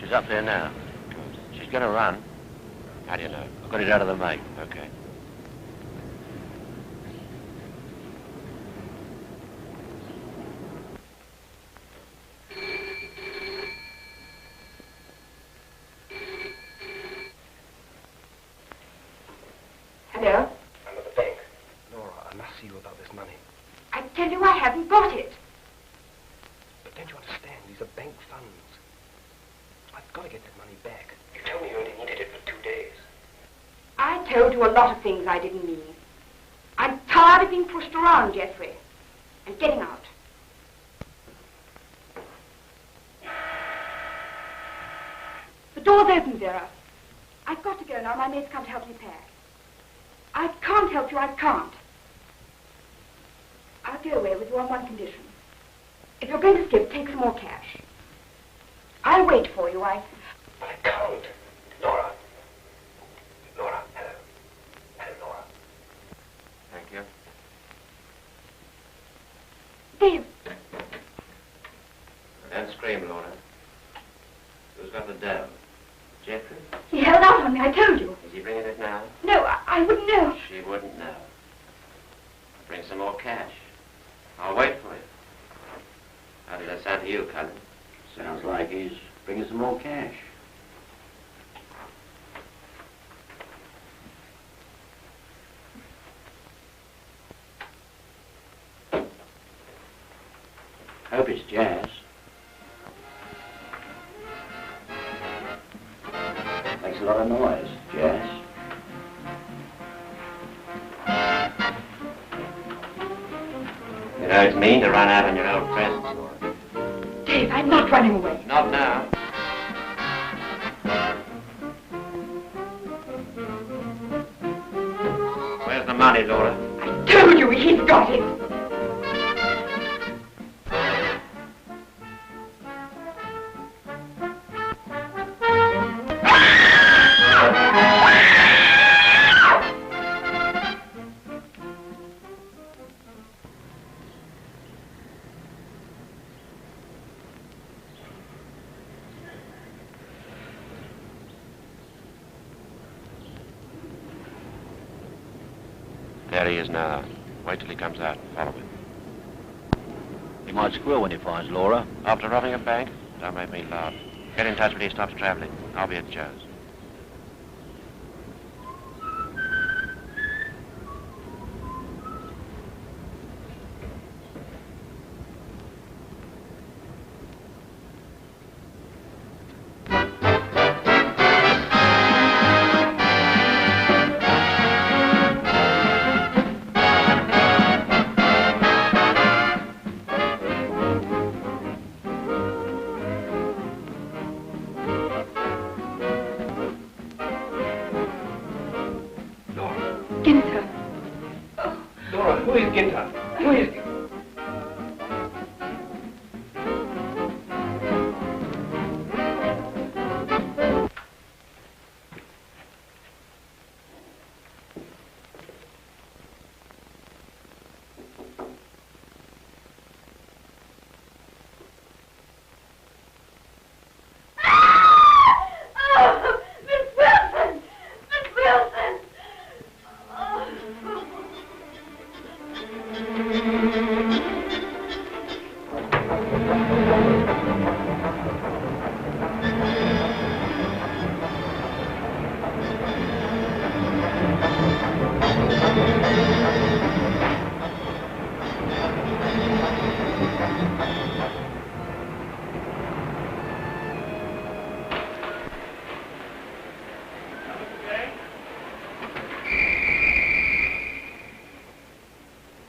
She's up there now. She's gonna run. How do you know? I've got it out of the mate. Okay. Hello? I'm at the bank. Laura, I must see you about this money. I tell you I haven't got it. But don't you understand? These are bank funds. I've got to get that money back. You told me you only needed it for 2 days. I told you a lot of things I didn't mean. I'm tired of being pushed around, Jeffrey. And getting out. The door's open, Vera. I've got to go now. My maid's come to help me pack. I can't help you. I can't. I'll go away with you on one condition. If you're going to skip, take some more cash. I'll wait for you. But I can't. Laura. Laura, hello. Hello, Laura. Thank you. Dave. Don't scream, Laura. Who's got the dough? Jeffrey? He held out on me. I told you. Is he bringing it now? No, I wouldn't know. She wouldn't know. Bring some more cash. I'll wait for you. How does that sound to you, Cullen? Sounds like he's bringing some more cash. Hope it's jazz. Makes a lot of noise, jazz. You know it's mean to run out on your old presents, Laura. Dave, I'm not running away. Not now. Where's the money, Laura? I told you he's got it. There he is now. Wait till he comes out and follow him. He might squeal when he finds Laura. After robbing a bank? Don't make me laugh. Get in touch when he stops traveling. I'll be at Joe's. Who is Ginter? Who is he?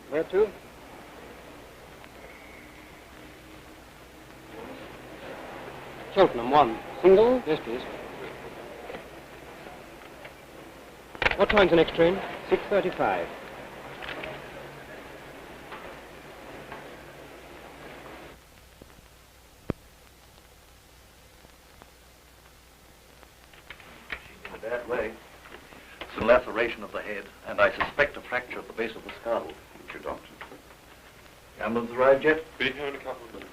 Where to? Cheltenham, 1. Single? Yes, please. What time's the next train? 6:35. She's in a bad way. It's a laceration of the head, and I suspect a fracture at the base of the skull. Thank you, Doctor. The ambulance arrived yet? Be here in a couple of minutes.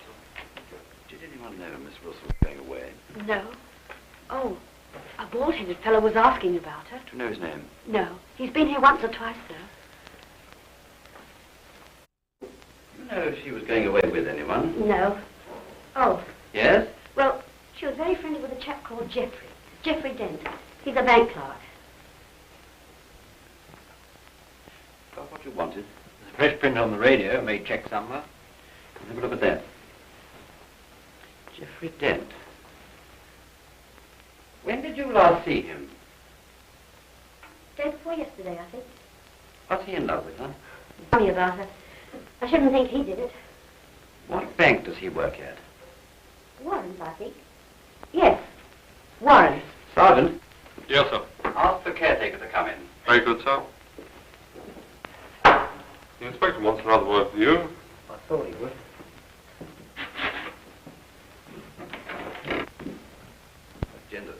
Did anyone know Miss Wilson was going away? No. Oh, a bald-headed fellow was asking about her. Do you know his name? No, he's been here once or twice, sir. Do you know if she was going away with anyone? No. Oh, Yes? well, she was very friendly with a chap called Geoffrey Dent. He's a bank clerk. Got what you wanted? There's a fresh print on the radio. May check somewhere. Have a look at that. Geoffrey Dent. When did you last see him? Day before yesterday, I think. Was he in love with her? Tell me about her. I shouldn't think he did it. What bank does he work at? Warren's, I think. Yes, Warren's. Sergeant, Yes, sir. ask the caretaker to come in. Very good, sir. The inspector wants another word with you. I thought he would. Genders.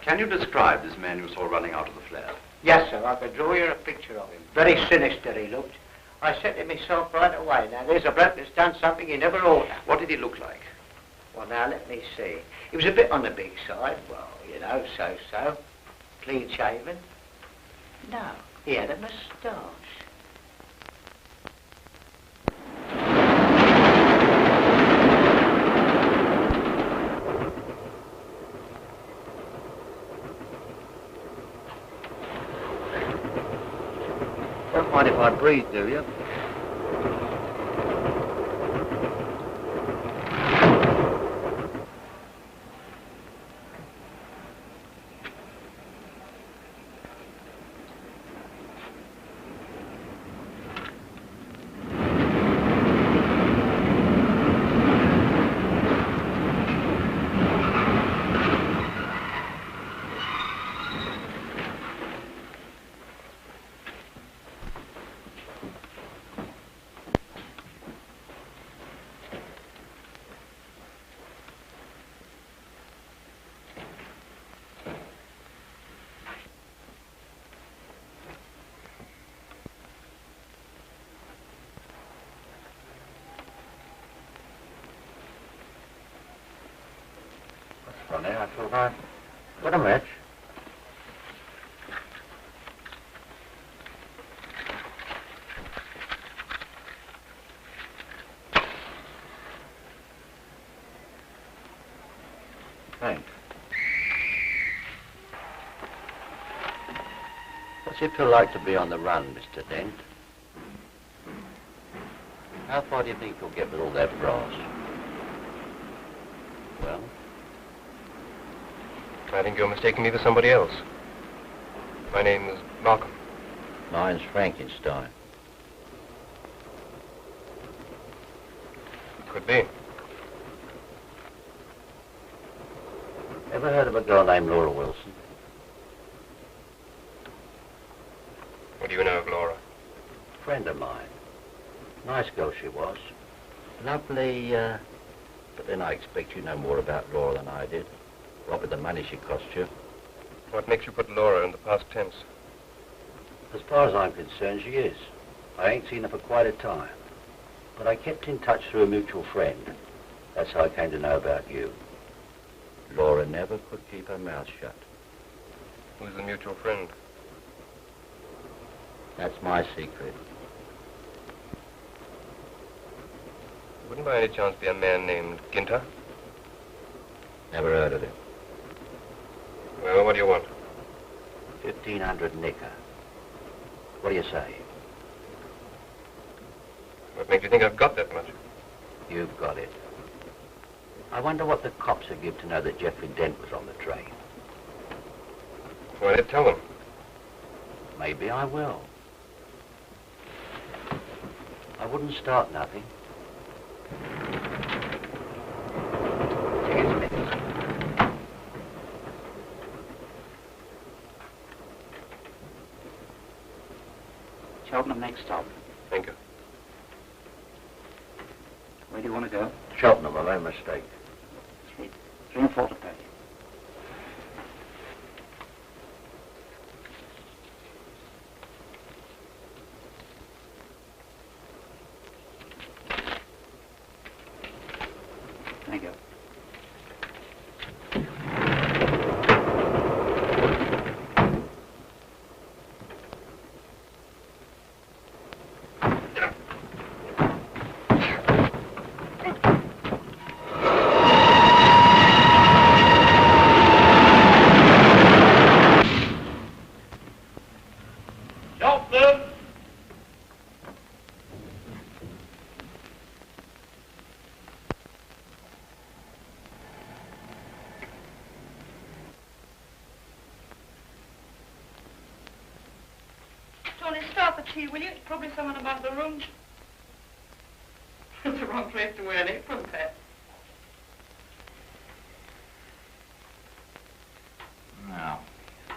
Can you describe this man you saw running out of the flat? Yes, sir. I could draw you a picture of him. Very sinister he looked. I said to myself right away, now there's a bloke that's done something he never ought to. What did he look like? Well, now, let me see. He was a bit on the big side. Well, you know, so-so. Clean shaven. No, he had a moustache. Don't mind if I breathe, do you? Funny, I thought I'd got a match. Thanks. What's it feel like to be on the run, Mr. Dent? How far do you think you'll get with all that brass? Well? I think you're mistaking me for somebody else. My name is Markham. Mine's Frankenstein. Could be. Ever heard of a girl named Laura Wilson? What do you know of Laura? Friend of mine. Nice girl she was. Lovely, but then I expect you know more about Laura than I did. What with the money she cost you. What makes you put Laura in the past tense? As far as I'm concerned, she is. I ain't seen her for quite a time. But I kept in touch through a mutual friend. That's how I came to know about you. Laura never could keep her mouth shut. Who's the mutual friend? That's my secret. Wouldn't by any chance be a man named Ginter? Never heard of him. Well, what do you want? 1,500 nicker. What do you say? What makes you think I've got that much? You've got it. I wonder what the cops would give to know that Geoffrey Dent was on the train. Well, tell them. Maybe I will. I wouldn't start nothing. Cheers, miss. Cheltenham next stop. Thank you. Where do you want to go? Cheltenham, no mistake. 3 and 4 to pay. Thank you. the tea, will you? It's probably someone about the room. It's the wrong place to wear an apron, Pet. Now,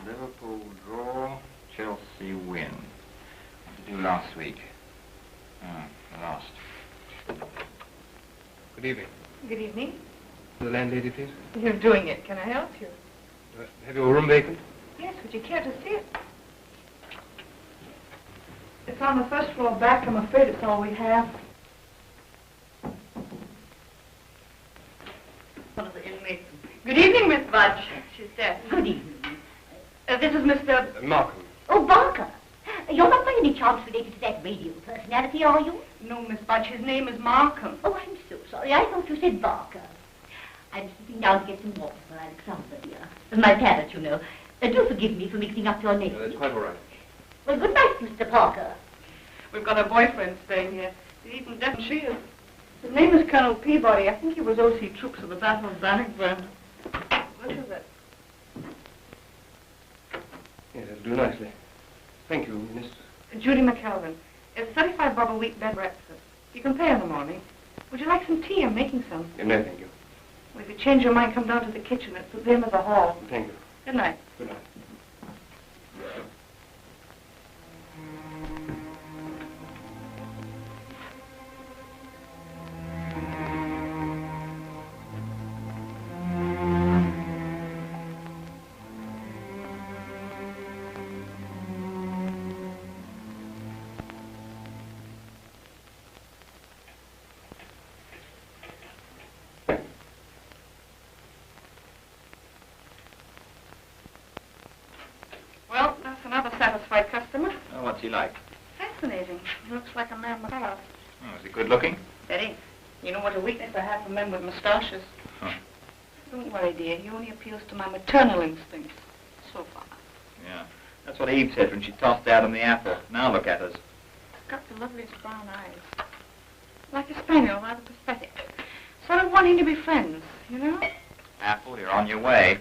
Liverpool draw, Chelsea win. What did you do last week? Lost. Good evening. Good evening. The landlady, please. You're doing it. Can I help you? Have your room vacant? Yes, would you care to see it? It's on the first floor back. I'm afraid it's all we have. One of the inmates. Good evening, Miss Budge. She's dead. Good evening. This is Mr. Markham. Oh, Barker. You're not by any chance related to that radio personality, are you? No, Miss Budge. His name is Markham. Oh, I'm so sorry. I thought you said Barker. I'm slipping down to get some water for Alexander, dear. My parrot, you know. Do forgive me for mixing up your names. That's quite all right. Well, good night, Mr. Parker. We've got a boyfriend staying here. He's even deaf and she is. His name is Colonel Peabody. I think he was O.C. Troops at the Battle of Bannockburn. What is it? Yes, that'll do nicely. Thank you, Miss. Judy McKelvin. It's 35 bob a week bed breakfast. You can pay in the morning. Would you like some tea? I'm making some. No, thank you. Well, if you change your mind, come down to the kitchen. It's at the end of the hall. Thank you. Good night. Good night. Well, that's another satisfied customer. Oh, what's he like? Fascinating. He looks like a man with class. Oh, is he good looking? Eddie, you know what a weakness I have for men with moustaches. Huh. Don't worry, dear. He only appeals to my maternal instincts. So far. Yeah. That's what Eve said when she tossed out on the apple. Now look at us. He's got the loveliest brown eyes. Like a spaniel, rather pathetic. Sort of wanting to be friends, you know? Apple, you're on your way.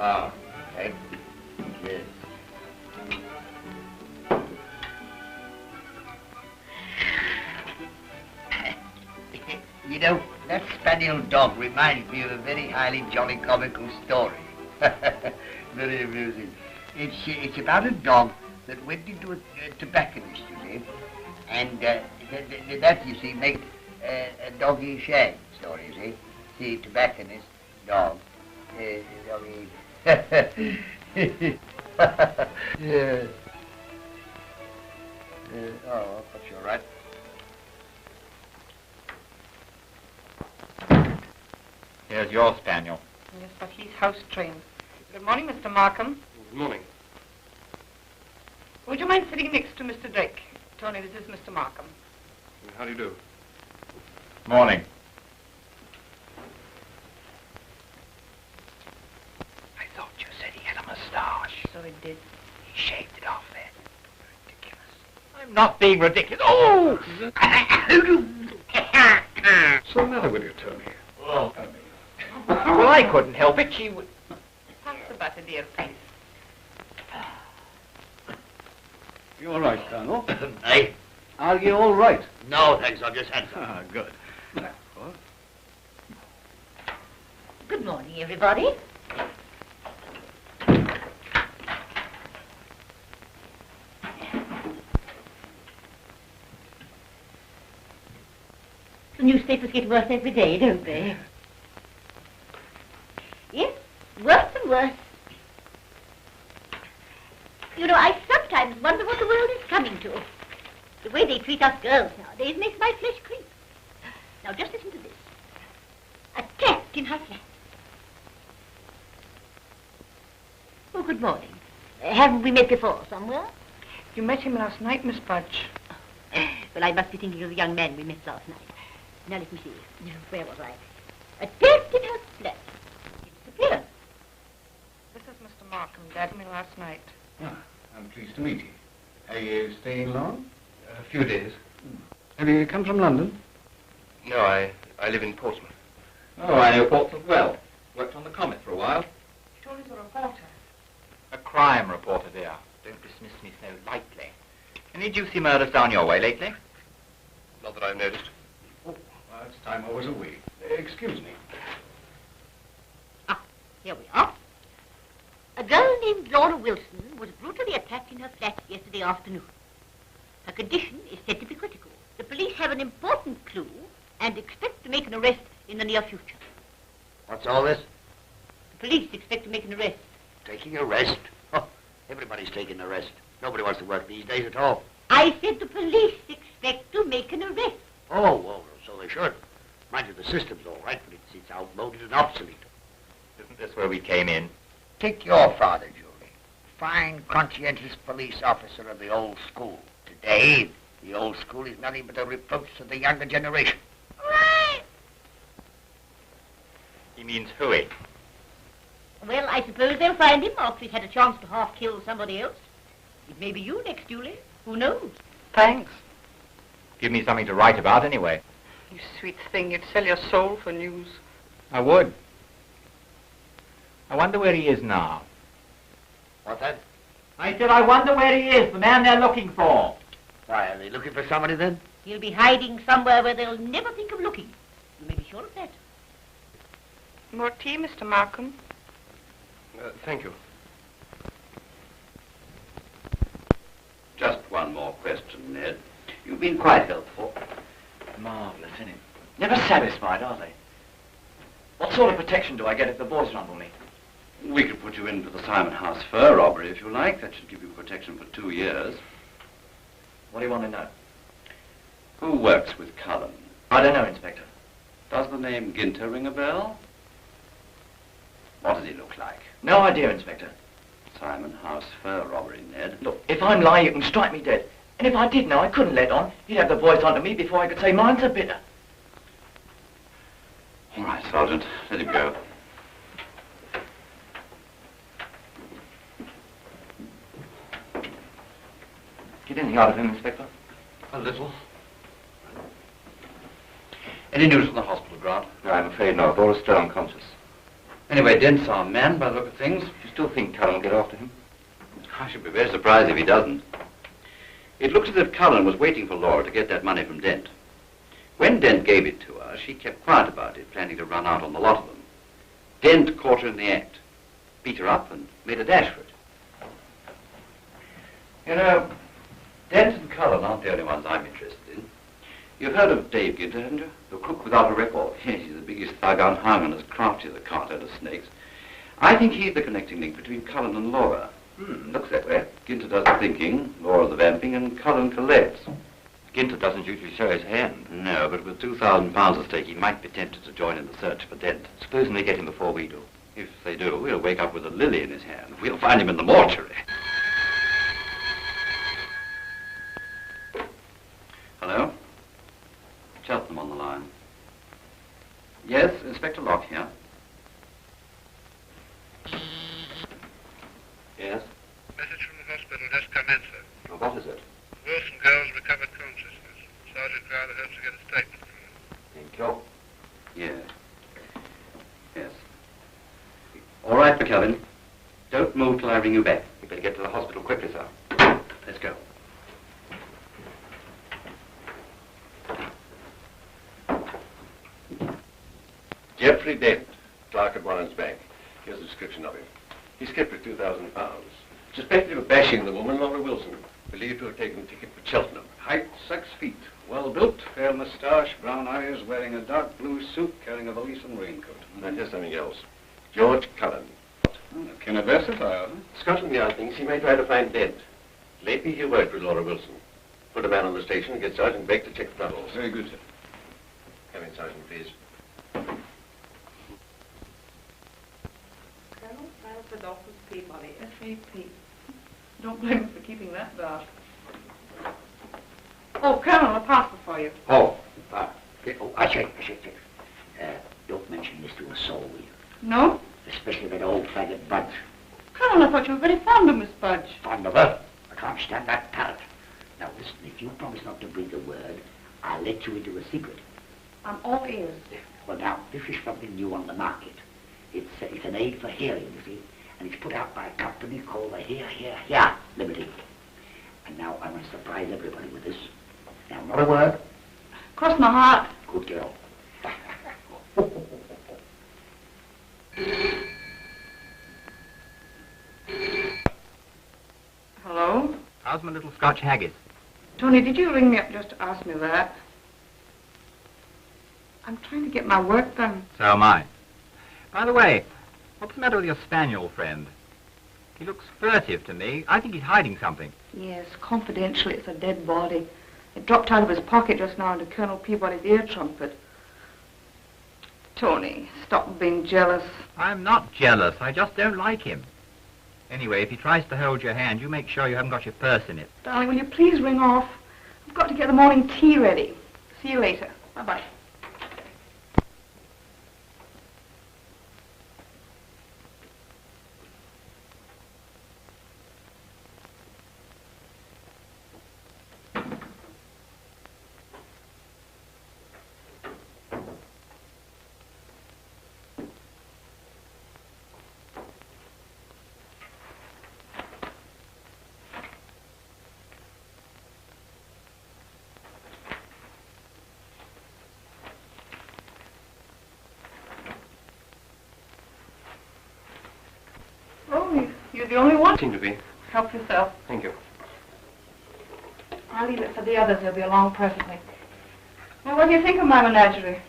Oh, okay. Cheers. You know, that spaniel dog reminds me of a very highly jolly comical story. Very amusing. It's about a dog that went into a tobacconist, you see, and that, you see, makes a doggy shag story, you see. See, tobacconist, dog, doggy... Yes. Oh, that's all right. Here's your spaniel. Yes, but he's house trained. Good morning, Mr. Markham. Good morning. Would you mind sitting next to Mr. Drake? Tony, this is Mr. Markham. How do you do? Morning. I thought you said he had a moustache. So he did. He shaved it off then. Ridiculous. I'm not being ridiculous. Oh! What's the matter with you, Tony? Oh. Well, I couldn't help it. She would... Pass the butter, dear, please. You all right, Colonel? Hey? Are you all right? No, thanks. I've just had some. Ah, good. Good morning, everybody. The newspapers get worse every day, don't they? Yes, worse and worse. You know, I sometimes wonder what the world is coming to. The way they treat us girls nowadays makes my flesh creep. Now, just listen to this. Attacked in her flat. Oh, good morning. Haven't we met before somewhere? You met him last night, Miss Budge. Well, I must be thinking of the young man we met last night. Now, let me see. Where was I? Attacked in her flat. Disappeared. This is Mr. Markham. Dad met me last night. Ah, I'm pleased to meet you. Are you staying long? A few days. Have you come from London? No, I live in Portsmouth. Oh, I know Portsmouth well. Worked on the Comet for a while. He told us a reporter. A crime reporter, dear. Don't dismiss me so lightly. Any juicy murders down your way lately? Not that I've noticed. Oh, it's time I was away. Excuse me. Here we are. A girl named Laura Wilson was brutally attacked in her flat yesterday afternoon. Her condition is said to be critical. The police have an important clue and expect to make an arrest in the near future. What's all this? The police expect to make an arrest. Taking a rest? Oh, everybody's taking a rest. Nobody wants to work these days at all. I said the police expect to make an arrest. Oh, well, so they should. Mind you, the system's all right, but it's outmoded and obsolete. Isn't this where we came in? Take your father, Julie. Fine, conscientious police officer of the old school. Today, the old school is nothing but a reproach to the younger generation. He means hooey. Well, I suppose they'll find him after he's had a chance to half-kill somebody else. It may be you next, Julie. Who knows? Thanks. Give me something to write about anyway. You sweet thing, you'd sell your soul for news. I would. I wonder where he is now. What's that? I said I wonder where he is, the man they're looking for. Why, are they looking for somebody then? He'll be hiding somewhere where they'll never think of looking. You may be sure of that. More tea, Mr. Markham? Thank you. Just one more question, Ned. You've been quite helpful. Marvellous, isn't it? Never satisfied, are they? What sort of protection do I get if the boys rumble me? We could put you in for the Simon House fur robbery if you like. That should give you protection for 2 years. What do you want to know? Who works with Cullen? I don't know, Inspector. Does the name Ginter ring a bell? What does he look like? No idea, Inspector. Simon House fur robbery, Ned. Look, if I'm lying, you can strike me dead. And if I did know I couldn't let on, he'd have the voice onto me before I could say mine's a bitter. All right, Sergeant. Let him go. Get anything out of him, Inspector? A little. Any news from the hospital, Grant? No, I'm afraid not. Laura's still unconscious. Anyway, Dent's our man by the look of things. You still think Cullen will get after him? I should be very surprised if he doesn't. It looks as if Cullen was waiting for Laura to get that money from Dent. When Dent gave it to her, she kept quiet about it, planning to run out on the lot of them. Dent caught her in the act, beat her up, and made a dash for it. You know, Dent and Cullen aren't the only ones I'm interested in. You've heard of Dave Ginter, haven't you? The cook without a record. Yes, he's the biggest thug unhung and as crafty as a carter to snakes. I think he's the connecting link between Cullen and Laura. Looks that way. Ginter does the thinking, Laura the vamping, and Cullen collects. Ginter doesn't usually show his hand. No, but with £2,000 at stake, he might be tempted to join in the search for Dent. Supposing they get him before we do. If they do, he'll wake up with a lily in his hand. We'll find him in the mortuary. Hello? Cheltenham on the line. Yes, Inspector Locke here. Yes? Message from the hospital has come in, sir. Oh, what is it? Wilson girls recovered consciousness. Sergeant Crowder hopes to get a statement from them. Thank you. Yes. Yes. All right, McKelvin. Don't move till I ring you back. We better get to the hospital quickly, sir. Let's go. Jeffrey Dent, clerk at Warren's Bank. Here's a description of him. He's kept with £2,000. Suspected of bashing the woman, Laura Wilson. Believed to have taken the ticket for Cheltenham. Height 6 feet. Well built, fair moustache, brown eyes, wearing a dark blue suit, carrying a valise and raincoat. And here's something else. George Cullen. Can I versatile, huh? Scotland Yard thinks he may try to find Dent. Lately he worked with Laura Wilson. Put a man on the station and get Sergeant Beck to check the troubles. Very good, sir. Come in, Sergeant, please. Colonel Alfred Office Peabody, SAP. Don't blame him for keeping that dark. Oh, Colonel, a parcel for you. Oh, I check. Don't mention this to a soul, will you? No? Especially that old faggot Budge. Colonel, I thought you were very fond of Miss Budge. Fond of her? I can't stand that parrot. Now listen, if you promise not to breathe a word, I'll let you into a secret. I'm all ears. Well, now, this is something new on the market. It's an aid for hearing, you see, and it's put out by a company called the Hear, Hear, Hear Limited. And now I must surprise everybody with this. Now, not a word. Cross my heart. Good girl. Hello? How's my little Scotch haggis? Tony, did you ring me up just to ask me that? I'm trying to get my work done. So am I. By the way, what's the matter with your spaniel friend? He looks furtive to me. I think he's hiding something. Yes, confidentially, it's a dead body. It dropped out of his pocket just now into Colonel Peabody's ear trumpet. Tony, stop being jealous. I'm not jealous. I just don't like him. Anyway, if he tries to hold your hand, you make sure you haven't got your purse in it. Darling, will you please ring off? I've got to get the morning tea ready. See you later. Bye-bye. Oh, you're the only one? Seem to be. Help yourself. Thank you. I'll leave it for the others. They'll be along presently. Now, what do you think of my menagerie?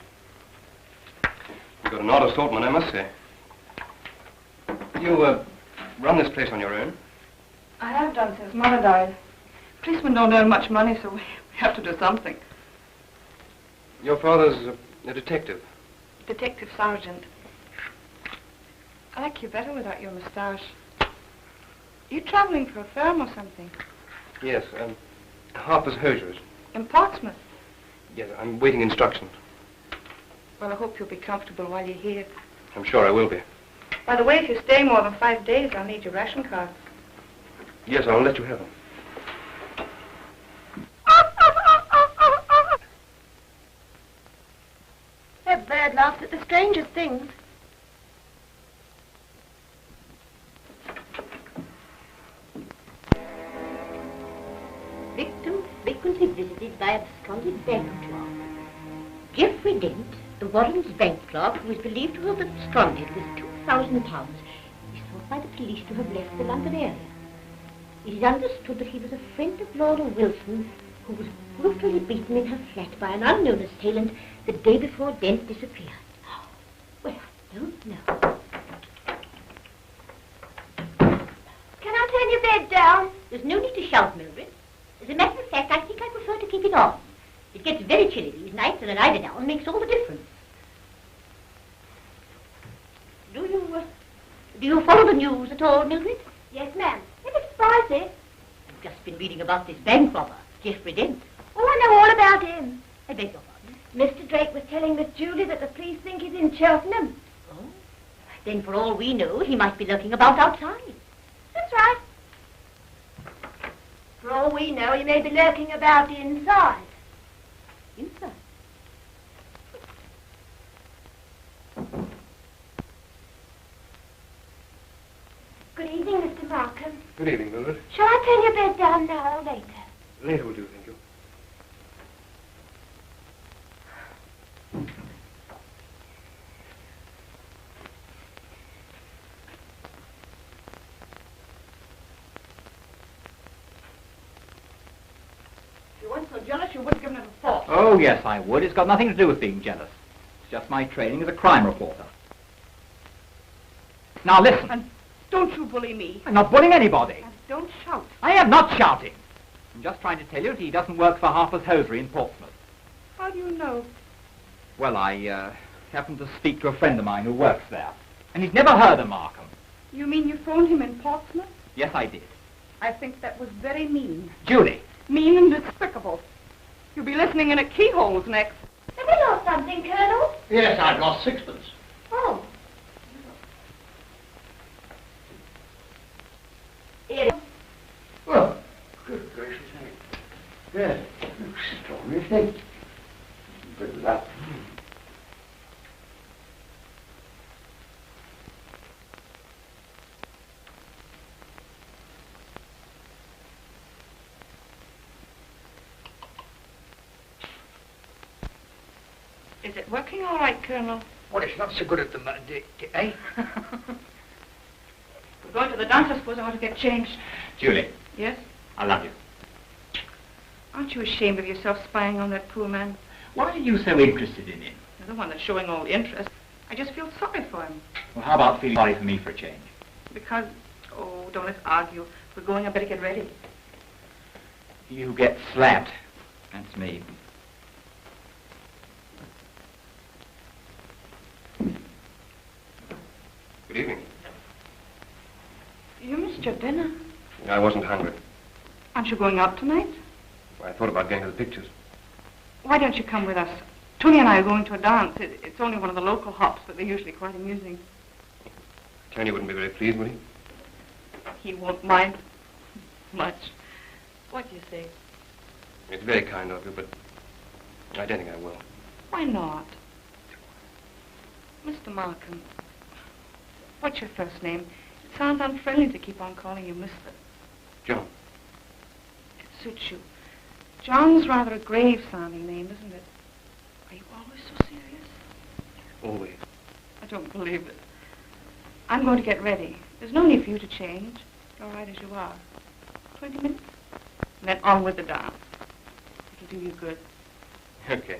You've got an odd assortment, I must say. You, run this place on your own? I have done since Mother died. Policemen don't earn much money, so we have to do something. Your father's a detective. Detective Sergeant. I like you better without your moustache. You traveling for a firm or something? Yes, Harper's Hosiers. In Portsmouth? Yes, I'm waiting instructions. Well, I hope you'll be comfortable while you're here. I'm sure I will be. By the way, if you stay more than 5 days, I'll need your ration card. Yes, I'll let you have them. That bird laughs at the strangest things. Victim frequently visited by absconded bank clerk. Geoffrey Dent, the Warrens bank clerk, who is believed to have absconded with £2,000, is thought by the police to have left the London area. It is understood that he was a friend of Laura Wilson, who was brutally beaten in her flat by an unknown assailant the day before Dent disappeared. Well, I don't know. Can I turn your bed down? There's no need to shout, Mildred. As a matter of fact, I think I prefer to keep it on. It gets very chilly these nights, and an eiderdown makes all the difference. Do you follow the news at all, Mildred? Yes, ma'am. It looks spicy. I've just been reading about this bank robber, Geoffrey Dent. Oh, I know all about him. I beg your pardon? Mr. Drake was telling Miss Julie that the police think he's in Cheltenham. Oh? Then for all we know, he might be lurking about outside. That's right. For all we know, he may be lurking about inside. Inside? Good evening, Mr. Markham. Good evening, Mildred. Shall I turn your bed down now or later? Later will do, thank you. If you weren't so jealous, you would have given it a thought. Oh, yes, I would. It's got nothing to do with being jealous. It's just my training as a crime reporter. Now, listen. And don't you bully me. I'm not bullying anybody. And don't shout. I am not shouting. I'm just trying to tell you that he doesn't work for Harper's Hosiery in Portsmouth. How do you know? Well, I happened to speak to a friend of mine who works there. And he's never heard of Markham. You mean you phoned him in Portsmouth? Yes, I did. I think that was very mean. Julie. Mean and despicable. You'll be listening in at keyholes next. Have you lost something, Colonel? Yes, I've lost sixpence. Oh. Here. Well, good gracious me. Yes, extraordinary thing. Bit of that. Is it working all right, Colonel? Well, it's not so good at the eh? We're going to the dance, I suppose. I want to get changed. Julie, Yes? I love you. Aren't you ashamed of yourself spying on that poor man? Why are you so interested in him? You're the one that's showing all the interest. I just feel sorry for him. Well, how about feeling sorry for me for a change? Because, oh, don't let's argue. If we're going, I better get ready. You get slapped. That's me. Good evening. You missed your dinner. I wasn't hungry. Aren't you going out tonight? I thought about going to the pictures. Why don't you come with us? Tony and I are going to a dance. It's only one of the local hops, but they're usually quite amusing. Tony wouldn't be very pleased, would he? He won't mind much. What do you say? It's very kind of you, but I don't think I will. Why not? Mr. Markham, what's your first name? It sounds unfriendly to keep on calling you Mr. John. It suits you. John's rather a grave-sounding name, isn't it? Are you always so serious? Always. I don't believe it. I'm going to get ready. There's no need for you to change. You're all right as you are. 20 minutes? And then on with the dance. It'll do you good. Okay.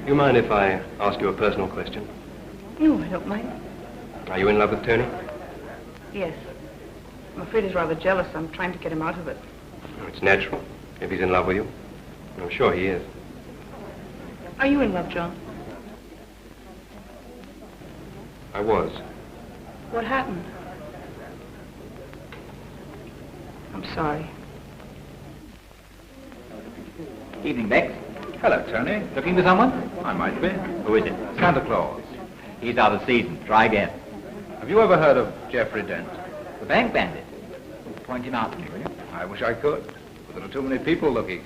Do you mind if I ask you a personal question? No, I don't mind. Are you in love with Tony? Yes. I'm afraid he's rather jealous. I'm trying to get him out of it. It's natural, if he's in love with you. I'm sure he is. Are you in love, John? I was. What happened? I'm sorry. Evening, Bex. Hello, Tony. Looking for someone? I might be. Who is it? Santa Claus. He's out of season. Try again. Have you ever heard of Jeffrey Dent? The bank bandit. Point him out to me, will you? I wish I could, but there are too many people looking.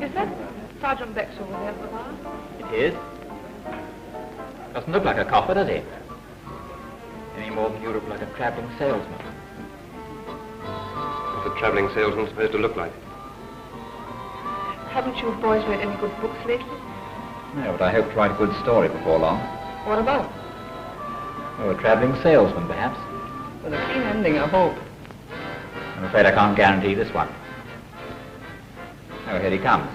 Is that Sergeant Bex over there at the bar? It is. Doesn't look like a copper, does he? Any more than you look like a traveling salesman. What's a traveling salesman supposed to look like? Haven't you boys read any good books lately? No, but I hope to write a good story before long. What about? Oh, a traveling salesman, perhaps. With a clean ending, I hope. I'm afraid I can't guarantee this one. Oh, here he comes.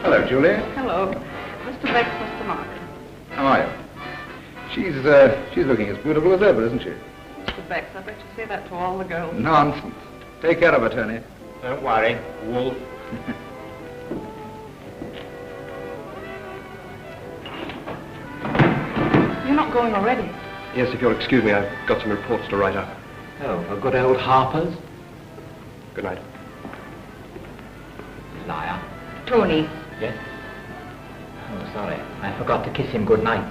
Hello, Julie. Hello. Mr. Bex, Mr. Markham. How are you? She's looking as beautiful as ever, isn't she? Mr. Bex, I bet you say that to all the girls. Nonsense. Take care of her, Tony. Don't worry, Wolf. You're not going already. Yes, if you'll excuse me, I've got some reports to write up. Oh, for good old Harper's? Good night. Liar. Tony. Yes? Oh, sorry. I forgot to kiss him good night.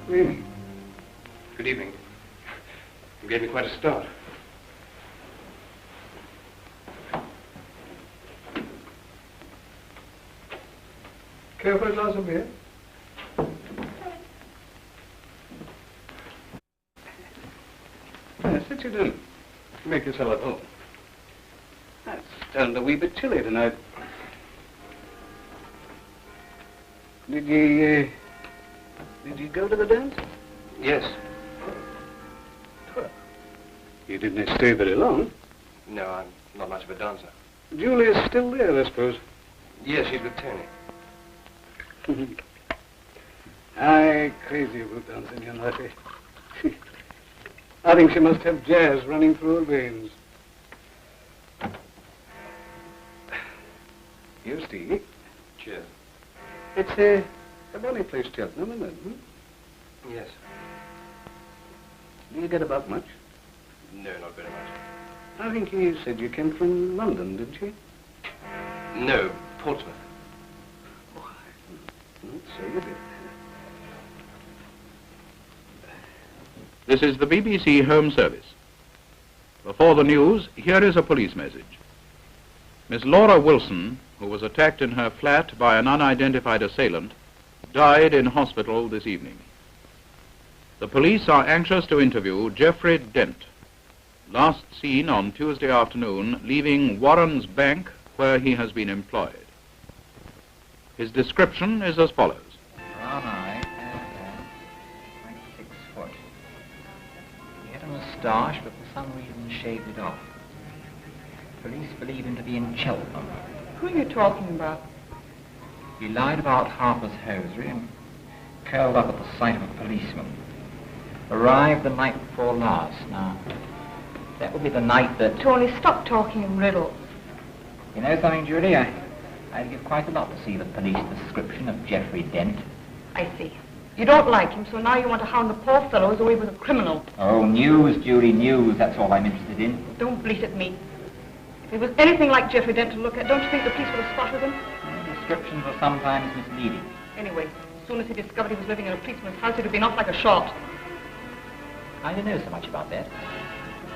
Good evening. Good evening. You gave me quite a start. Care for a glass of beer? Sit you down. Make yourself at home. It's turned a wee bit chilly tonight. Did you go to the dance? Yes. Well, you didn't stay very long. No, I'm not much of a dancer. Julia's still there, I suppose. Yes, she's with Tony. Aye, crazy about dancing, young lady. I think she must have jazz running through her veins. Here's tea. Cheers. It's a bonny place, Cheltenham, isn't it? Yes. Do you get about much? No, not very much. I think you said you came from London, didn't you? No, Portsmouth. So you did. This is the BBC Home Service. Before the news, here is a police message. Miss Laura Wilson, who was attacked in her flat by an unidentified assailant, died in hospital this evening. The police are anxious to interview Jeffrey Dent, last seen on Tuesday afternoon leaving Warren's Bank, where he has been employed. His description is as follows. Brown eye, 96 foot. He had a moustache, but for some reason shaved it off. Police believe him to be in Cheltenham. Who are you talking about? He lied about Harper's hosiery and curled up at the sight of a policeman. Arrived the night before last. Now, that would be the night that... Tony, stop talking in riddles. You know something, Judy? I'd give quite a lot to see the police description of Jeffrey Dent. I see. You don't like him, so now you want to hound the poor fellow as though he was a criminal. Oh, news, Judy, news. That's all I'm interested in. Don't bleat at me. If he was anything like Jeffrey Dent to look at, don't you think the police would have spotted him? Descriptions are sometimes misleading. Anyway, as soon as he discovered he was living in a policeman's house, he'd have been off like a shot. I don't know so much about that.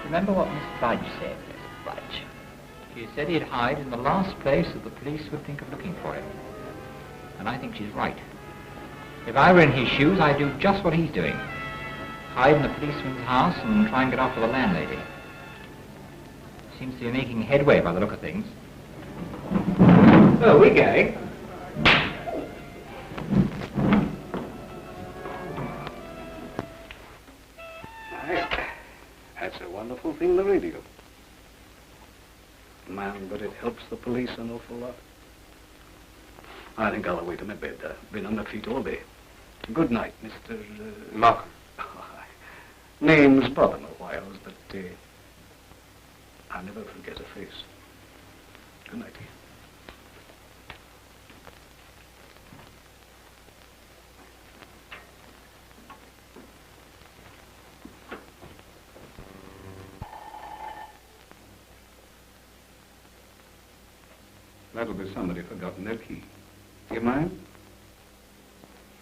Remember what Miss Budge said? Miss Budge. She said he'd hide in the last place that the police would think of looking for him. And I think she's right. If I were in his shoes, I'd do just what he's doing. Hide in the policeman's house and try and get after the landlady. Seems to be making headway by the look of things. Oh, we're going. That's a wonderful thing, the radio. Man, but it helps the police an awful lot. I think I'll away to my bed. Been on my feet all day. Good night, Mr. Malcolm. Names bother me a while, but I'll never forget a face. Good night. That'll be somebody forgotten their key. You mind?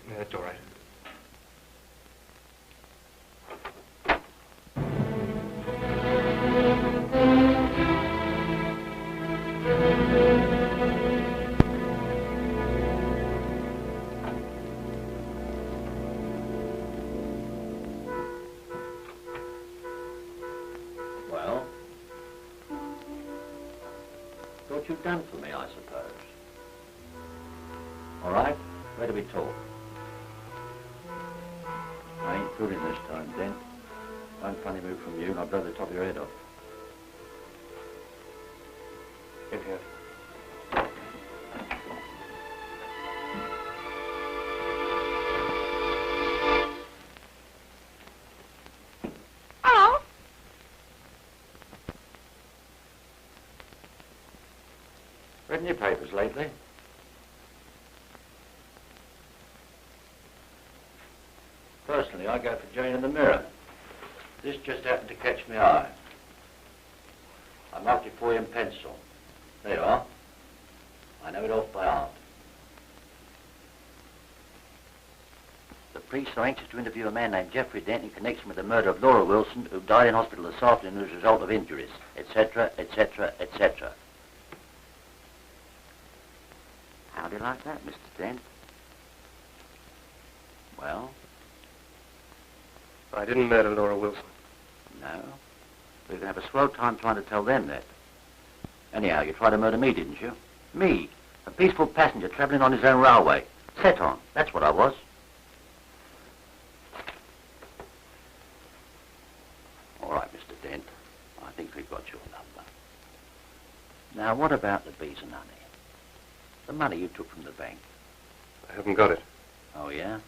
Yeah, that's all right. Well, thought you'd done for me, I suppose. All right, where do we talk? I ain't fooling this time, Dent. One funny move from you and I'll blow the top of your head off. If you... Hello? Read your papers lately? Personally, I go for Jane in the Mirror. This just happened to catch my eye. I marked it for you in pencil. There you are. I know it off by heart. The police are anxious to interview a man named Jeffrey Dent in connection with the murder of Laura Wilson, who died in hospital this afternoon as a result of injuries, etc., etc., etc. How do you like that, Mr. Dent? Well? I didn't murder Laura Wilson. No. We're going to have a swell time trying to tell them that. Anyhow, you tried to murder me, didn't you? Me, a peaceful passenger travelling on his own railway. Set on. That's what I was. All right, Mr. Dent. I think we've got your number. Now, what about the bees and honey? The money you took from the bank. I haven't got it. Oh, yeah?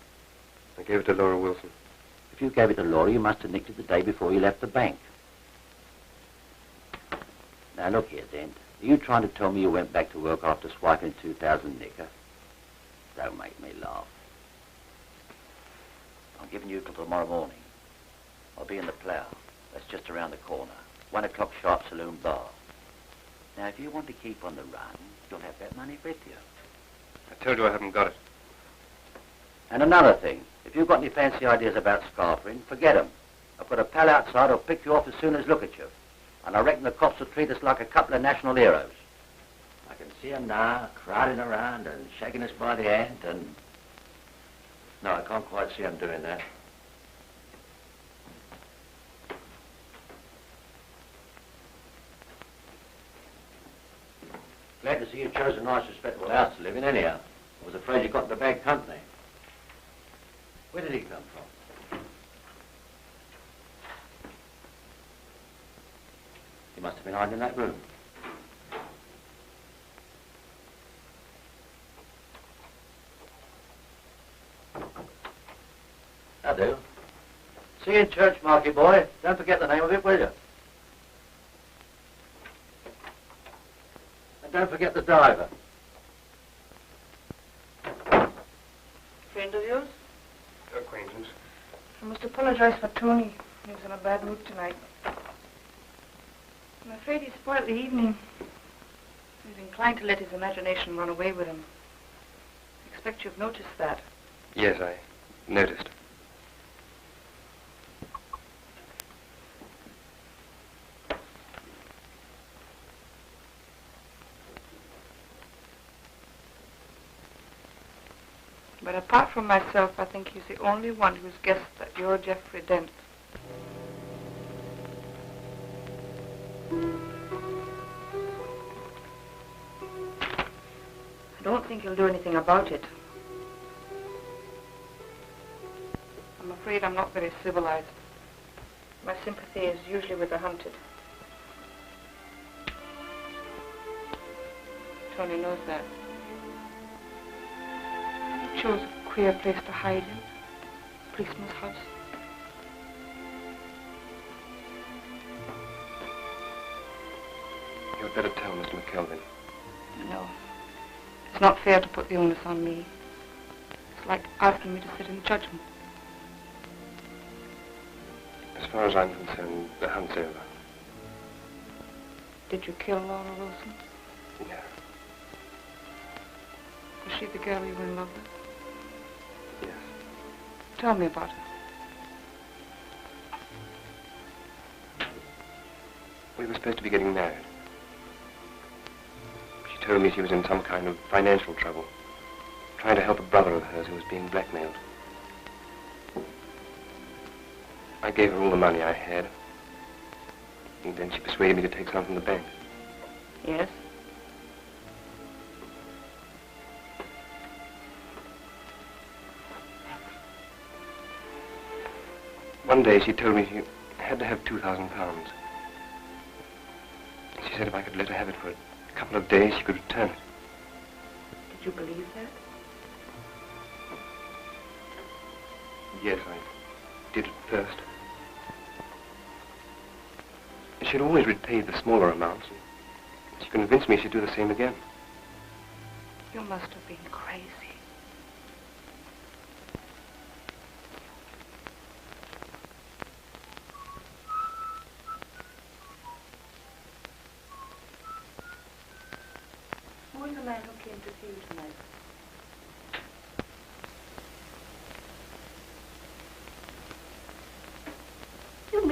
I gave it to Laura Wilson. If you gave it to Laura, you must have nicked it the day before you left the bank. Now, look here, Dent. Are you trying to tell me you went back to work after swiping 2,000 nicker? Don't make me laugh. I'm giving you till tomorrow morning. I'll be in the Plough. That's just around the corner. 1 o'clock sharp saloon bar. Now, if you want to keep on the run, you'll have that money with you. I told you I haven't got it. And another thing, if you've got any fancy ideas about scarfing, forget 'em. I've got a pal outside who'll pick you off as soon as look at you. And I reckon the cops will treat us like a couple of national heroes. I can see 'em now, crowding around and shaking us by the hand and... No, I can't quite see 'em doing that. Glad to see you chose a nice, respectable house to live in, anyhow. I was afraid you got into bad company. Where did he come from? He must have been hiding in that room. I do. See you in church, Marky boy. Don't forget the name of it, will you? And don't forget the diver. Friend of yours? Acquaintance. I must apologize for Tony. He was in a bad mood tonight. I'm afraid he spoiled the evening. He's inclined to let his imagination run away with him. I expect you've noticed that. Yes, I noticed. But apart from myself, I think he's the only one who's guessed that you're Jeffrey Dent. I don't think he'll do anything about it. I'm afraid I'm not very civilized. My sympathy is usually with the hunted. Tony knows that. He chose a queer place to hide in. A policeman's house. You'd better tell Mr. McKelvin. No. It's not fair to put the onus on me. It's like asking me to sit in judgment. As far as I'm concerned, the hunt's over. Did you kill Laura Wilson? No. Was she the girl you were in love with? Yes. Tell me about her. We were supposed to be getting married. She told me she was in some kind of financial trouble, trying to help a brother of hers who was being blackmailed. I gave her all the money I had, and then she persuaded me to take some from the bank. Yes? One day she told me she had to have £2,000. She said if I could let her have it for a couple of days, she could return it. Did you believe that? Yes, I did at first. She'd always repaid the smaller amounts, and she convinced me she'd do the same again. You must have been crazy. Who was the man who came to see you tonight?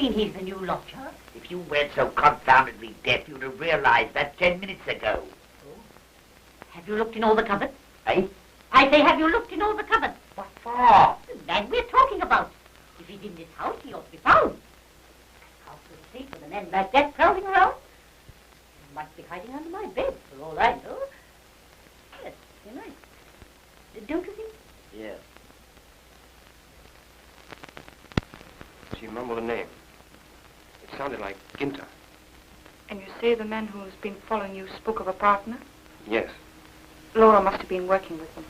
mean he's the new lodger? If you weren't so confoundedly deaf, you'd have realized that 10 minutes ago. Have you looked in all the cupboards? Eh? I say, have you looked in all the cupboards? What for? The man we're talking about. If he's in this house, he ought to be found. House was safe with a man like that prowling around. He might be hiding under my bed, for all I know. Yes, you're right. Don't you think? Yes. She mumbled a name. It sounded like Ginter. And you say the man who's been following you spoke of a partner? Yes. Laura must have been working with them.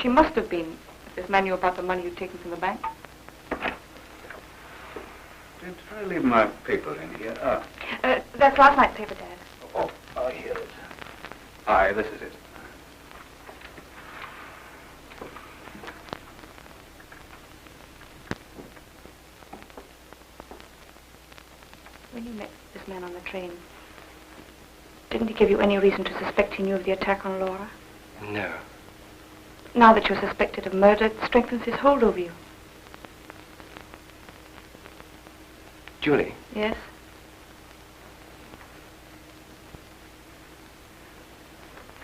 She must have been, if this man knew about the money you'd taken from the bank. Did I leave my paper in here? That's last night's paper, Dad. Oh, here it is. Aye, this is it. When you met this man on the train, didn't he give you any reason to suspect he knew of the attack on Laura? No. Now that you're suspected of murder, it strengthens his hold over you. Julie. Yes?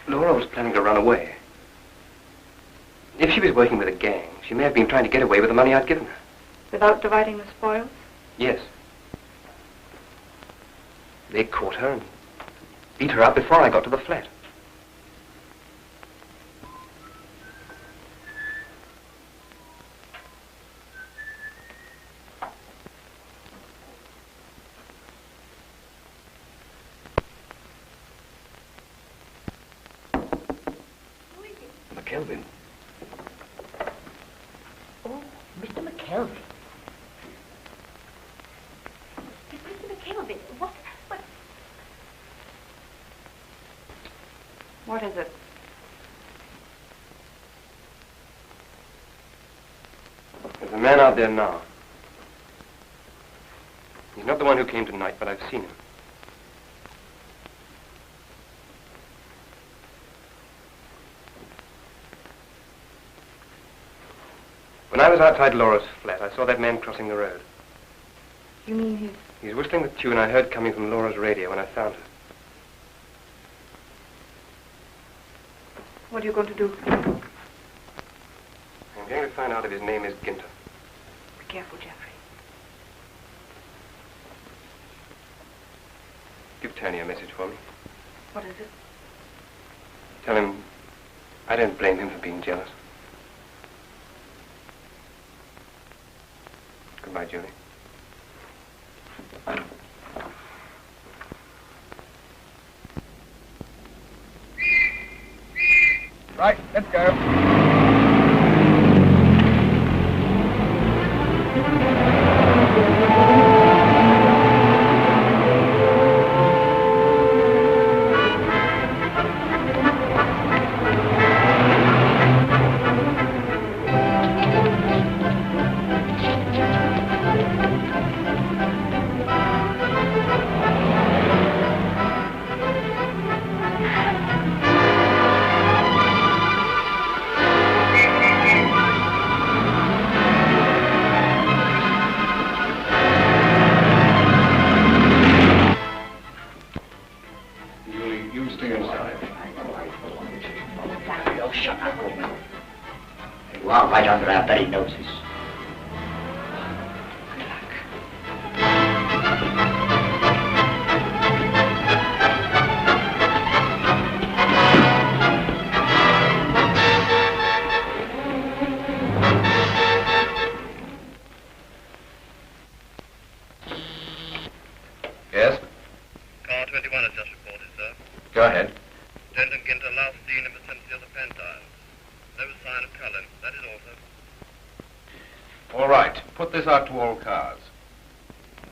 Laura was planning to run away. If she was working with a gang, she may have been trying to get away with the money I'd given her. Without dividing the spoils? Yes. They caught her and beat her up before I got to the flat. McKelvin. Oh, Mr. McKelvin. Mr. McKelvin, what? What is it? There's a man out there now. He's not the one who came tonight, but I've seen him. When I was outside Laura's flat, I saw that man crossing the road. You mean He's whistling the tune I heard coming from Laura's radio when I found her. what are you going to do? I'm going to find out if his name is Ginter. Be careful, Jeffrey. Give Tony a message for me. What is it? Tell him I don't blame him for being jealous. Goodbye, Julie. Right, let's go. Right under our very noses. Yes? Car 21 has just reported, sir. Go ahead. Denton Ginter last seen in vicinity of the Pentile. No sign of Cullen. That is all, sir. All right. Put this out to all cars.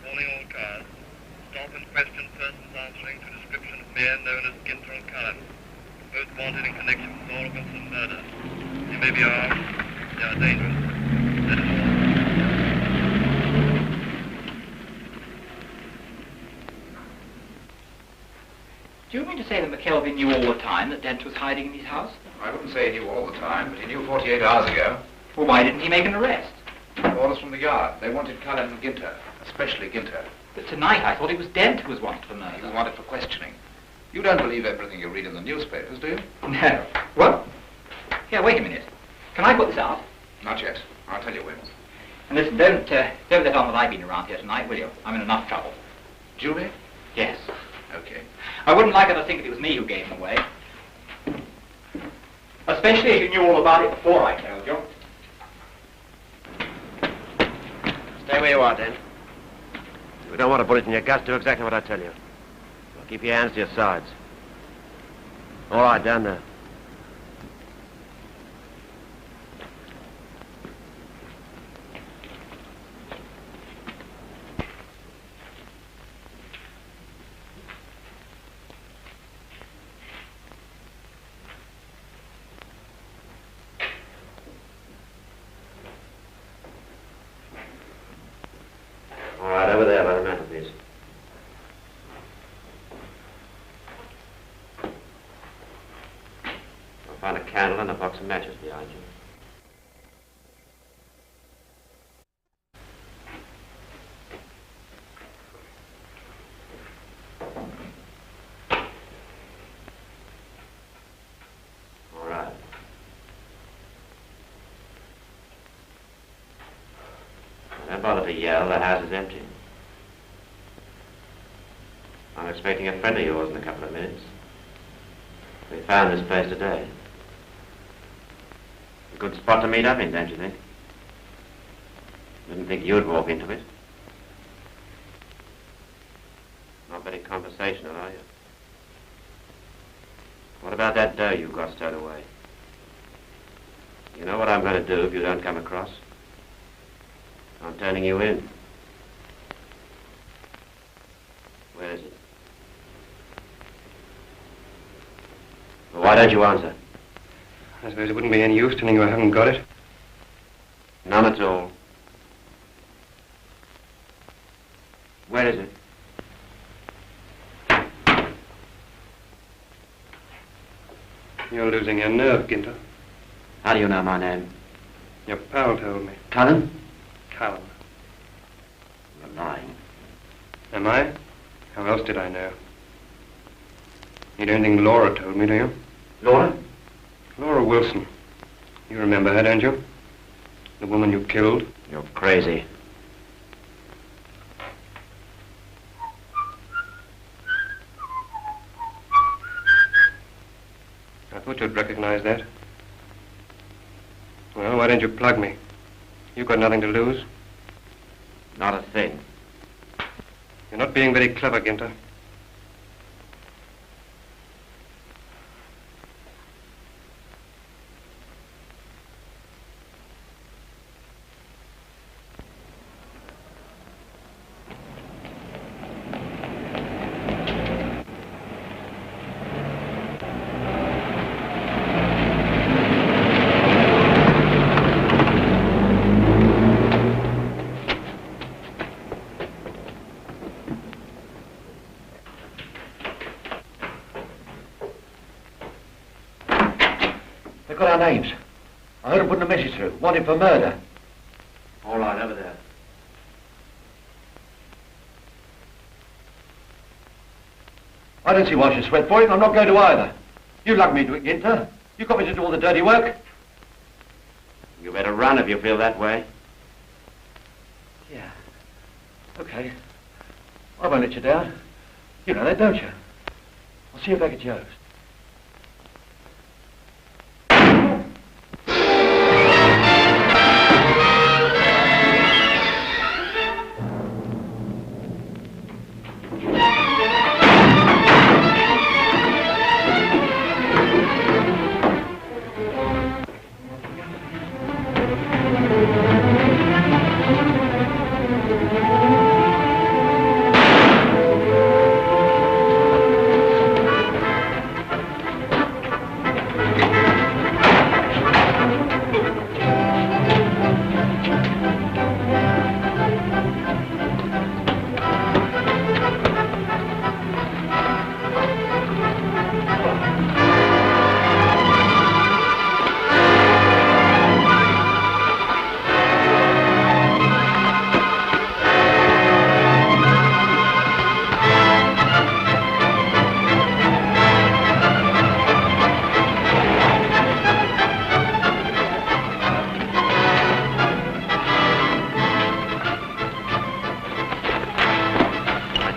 Calling all cars. Stop and question persons answering to description of men known as Ginter and Cullen. Both wanted in connection with Laura Wilson murder. They may be armed. They are dangerous. That is all. Do you mean to say that McKelvin knew all the time that Dent was hiding in his house? I wouldn't say he knew all the time, but he knew 48 hours ago. Well, why didn't he make an arrest? Orders from the yard. They wanted Cullen and Ginter. Especially Ginter. But tonight I thought it was Dent who was wanted for murder. He was wanted for questioning. You don't believe everything you read in the newspapers, do you? No. What? Here, wait a minute. Can I put this out? Not yet. I'll tell you when. And listen, don't let on that I've been around here tonight, will you? I'm in enough trouble. Julie? Yes. Okay. I wouldn't like her to think that it was me who gave him away. Especially if you knew all about it before I told you. Stay where you are, Dan. If you don't want a bullet in your guts, do exactly what I tell you. Well, keep your hands to your sides. All right, down there. All right, over there by the mantelpiece. I'll find a candle and a box of matches behind you. All right. Don't bother to yell, the house is empty. I'm expecting a friend of yours in a couple of minutes. We found this place today. A good spot to meet up in, don't you think? Didn't think you'd walk into it. Not very conversational, are you? What about that dough you got stowed away? You know what I'm going to do if you don't come across? I'm turning you in. Where is it? Well, why don't you answer? I suppose it wouldn't be any use telling you I haven't got it. None at all. Where is it? You're losing your nerve, Ginter. How do you know my name? Your pal told me. Cullen? Cullen. You're lying. Am I? How else did I know? You don't think Laura told me, do you? Laura? Laura Wilson. You remember her, don't you? The woman you killed. You're crazy. I thought you'd recognize that. Well, why don't you plug me? You've got nothing to lose. Not a thing. You're not being very clever, Ginter. They've got our names. I heard them putting a message through. Wanted for murder. All right, over there. I don't see why I should sweat for it, and I'm not going to either. You lugged me to it, Ginter. You got me to do all the dirty work. You better run if you feel that way. Yeah. Okay. I won't let you down. You know that, don't you? I'll see you back at Joe's.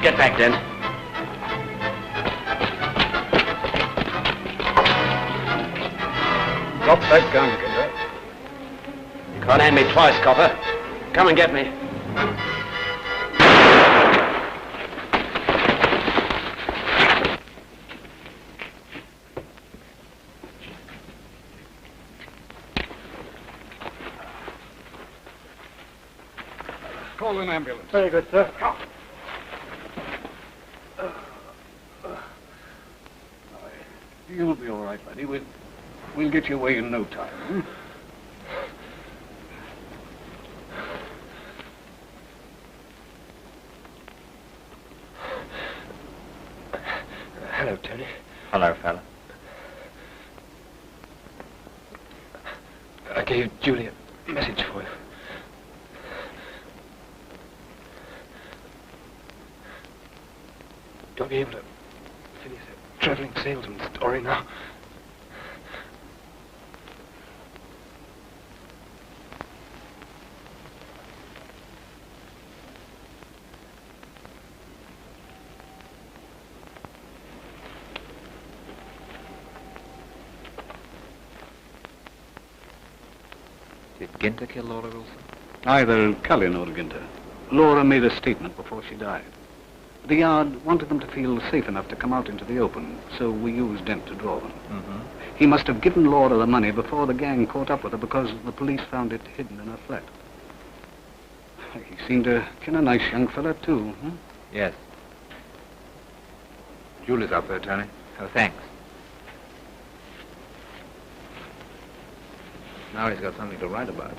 Get back, Dent. Drop that gun, Ginger. You can't hand me twice, copper. Come and get me. Call an ambulance. Very good, sir. You'll be all right, buddy. We'll get you away in no time. Hmm? Hello, Tony. Hello, fella. I gave Julie a message for you. You'll be able to finish that traveling salesman story now. Did Ginter kill Laura Wilson? Neither Cully nor Ginter. Laura made a statement before she died. The Yard wanted them to feel safe enough to come out into the open, so we used Dent to draw them. Mm-hmm. He must have given Laura the money before the gang caught up with her because the police found it hidden in her flat. He seemed a kind of nice young fella, too. Hmm? Yes. Julie's up there, Tony. Oh, thanks. Now he's got something to write about.